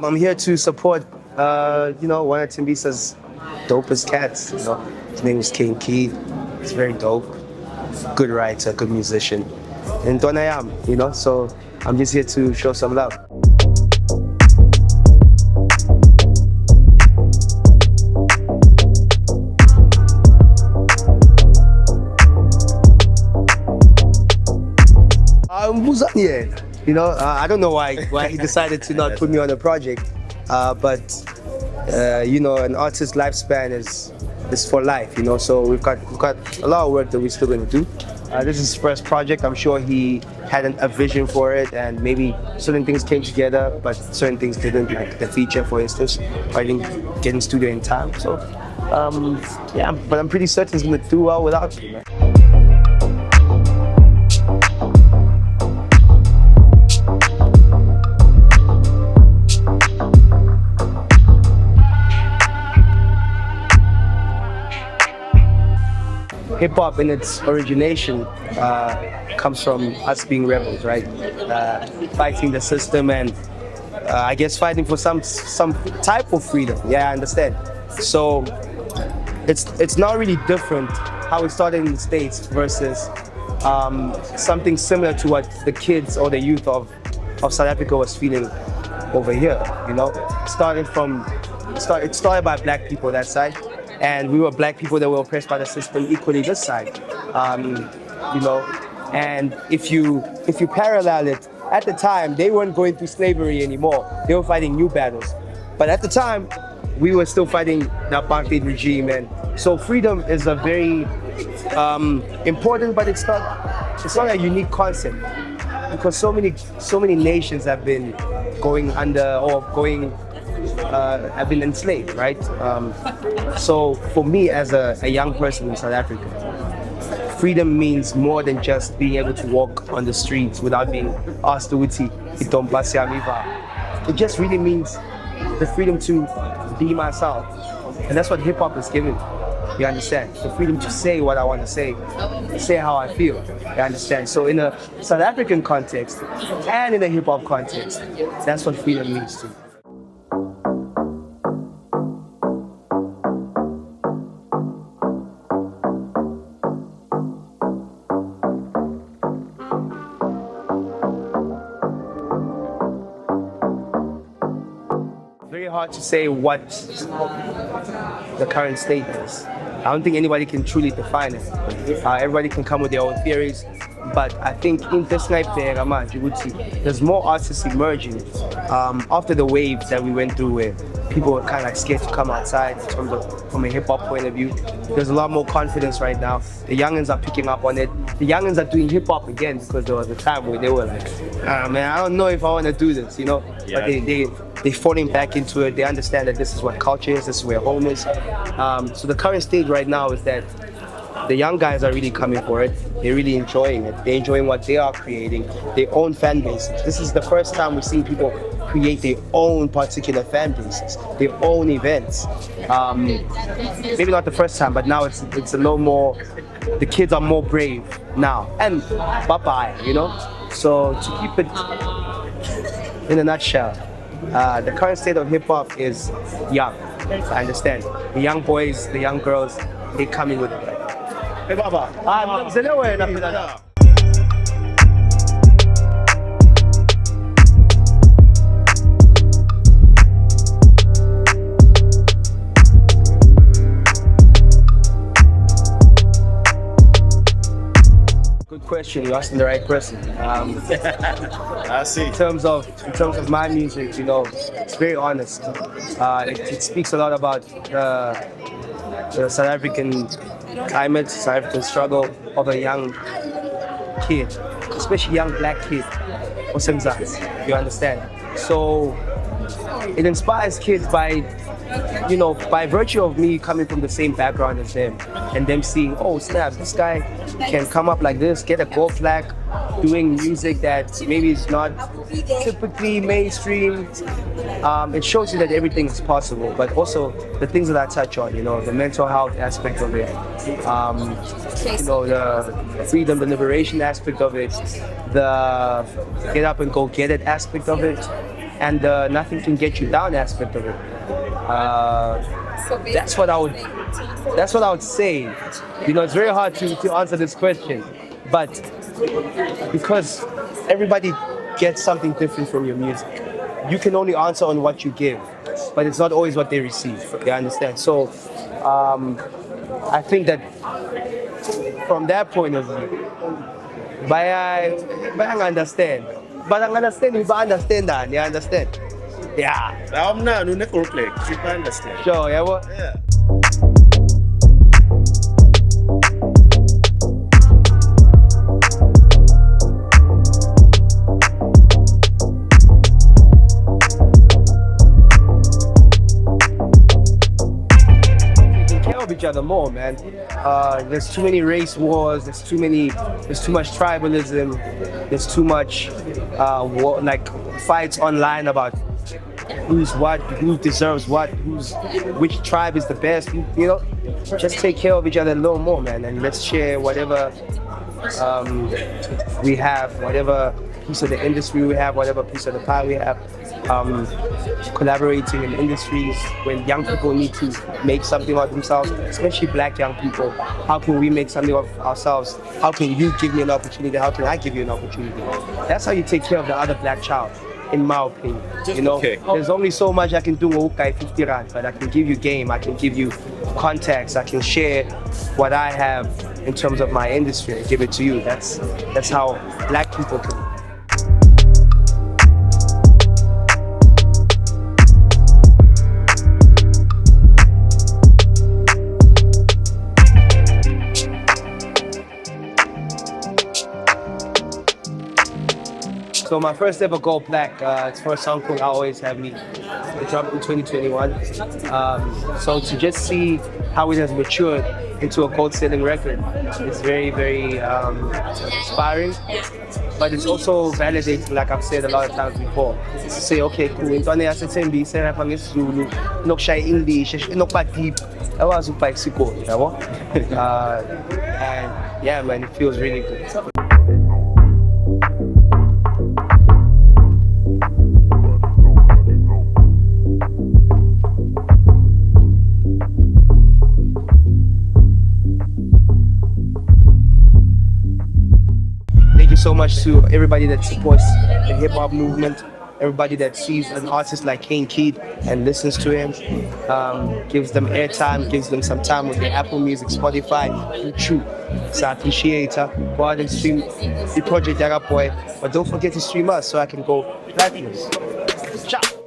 I'm here to support, one of Timbisa's dopest cats. His name is King Keith. He's very dope, good writer, good musician, and Donayam. So I'm just here to show some love. Muzanye. I don't know why he decided to not put me on the project, but an artist's lifespan is for life. So we've got a lot of work that we're still going to do. This is his first project. I'm sure he had a vision for it, and maybe certain things came together, but certain things didn't, like the feature, for instance. I didn't get in studio in time. So but I'm pretty certain he's going to do well without me. Man. Hip-hop in its origination comes from us being rebels, right? Fighting the system and I guess fighting for some type of freedom. Yeah, I understand. So it's not really different how it started in the States versus something similar to what the kids or the youth of South Africa was feeling over here. It started by black people that side. And we were black people that were oppressed by the system equally this side, And if you parallel it, at the time they weren't going through slavery anymore. They were fighting new battles. But at the time, we were still fighting the apartheid regime, and so freedom is a very important, but it's not a unique concept because so many nations have been going under or going. Have been enslaved, right? So for me as a young person in South Africa, freedom means more than just being able to walk on the streets without being asked to uti. It just really means the freedom to be myself. And that's what hip hop is giving me. You understand? The freedom to say what I want to say how I feel. You understand? So in a South African context and in a hip hop context, that's what freedom means to me. Very hard to say what the current state is. I don't think anybody can truly define it. Everybody can come with their own theories, but I think in this night there's more artists emerging after the waves that we went through where people were kind of like scared to come outside from a hip-hop point of view. There's a lot more confidence right now. The youngins are picking up on it. The youngins are doing hip-hop again because there was a time where they were like, man, I don't know if I want to do this, Yeah. But they're falling back into it. They understand that this is what culture is, this is where home is. So the current stage right now is that the young guys are really coming for it. They're really enjoying it. They're enjoying what they are creating, their own fan bases. This is the first time we've seen people create their own particular fan bases, their own events. Maybe not the first time, but now it's a little more, the kids are more brave now. And bye-bye, So to keep it in a nutshell, the current state of hip-hop is young. I understand. The young boys, the young girls, they coming with it. Hey, Baba. question. You're asking the right person. I see. In terms of my music, you know, it's very honest. It speaks a lot about the South African climate, South African struggle of a young kid, especially young black kid, or you understand? So it inspires kids by virtue of me coming from the same background as them, and them seeing, oh snap, this guy can come up like this, get a gold plaque, doing music that maybe is not typically mainstream. It shows you that everything is possible, but also the things that I touch on, you know, the mental health aspect of it, you know, the freedom, the liberation aspect of it, the get up and go get it aspect of it, and the nothing can get you down aspect of it. That's what I would say. You know, it's very hard to answer this question, but because everybody gets something different from your music, you can only answer on what you give, but it's not always what they receive. You understand? So I think that from that point of view, I understand. But I understand, you understand that, you understand? Yeah. I'm not no gold plaque. You understand? Sure, yeah, what? Yeah. Each other more, man. There's too many race wars, there's too much tribalism, there's too much fights online about who's what, who deserves what, which tribe is the best. You know, just take care of each other a little more, man, and let's share whatever we have, whatever piece of the industry we have, whatever piece of the pie we have. Collaborating in industries when young people need to make something of themselves, especially black young people. How can we make something of ourselves? How can you give me an opportunity? How can I give you an opportunity? That's how you take care of the other black child, in my opinion. You know, there's only so much I can do with 50 rand, but I can give you game, I can give you contacts, I can share what I have in terms of my industry and give it to you. That's how black people can. So my first ever gold plaque, it's for a song called I Always Have Me. It dropped in 2021. So to just see how it has matured into a gold selling record is very, very inspiring. But it's also validating, like I've said a lot of times before. To say, okay, cool, intwana yaseThembi serapha ngesiZulu, nokushaya English, nokuba deep, awazi ukuba isikole, yabo? And yeah, man, it feels really good. So much to everybody that supports the hip-hop movement, everybody that sees an artist like Kane Keed and listens to him, gives them airtime, gives them some time with the Apple Music, Spotify, YouTube. So I appreciate it. Go out and stream the project Boy, but don't forget to stream us so I can go platinum. Ciao.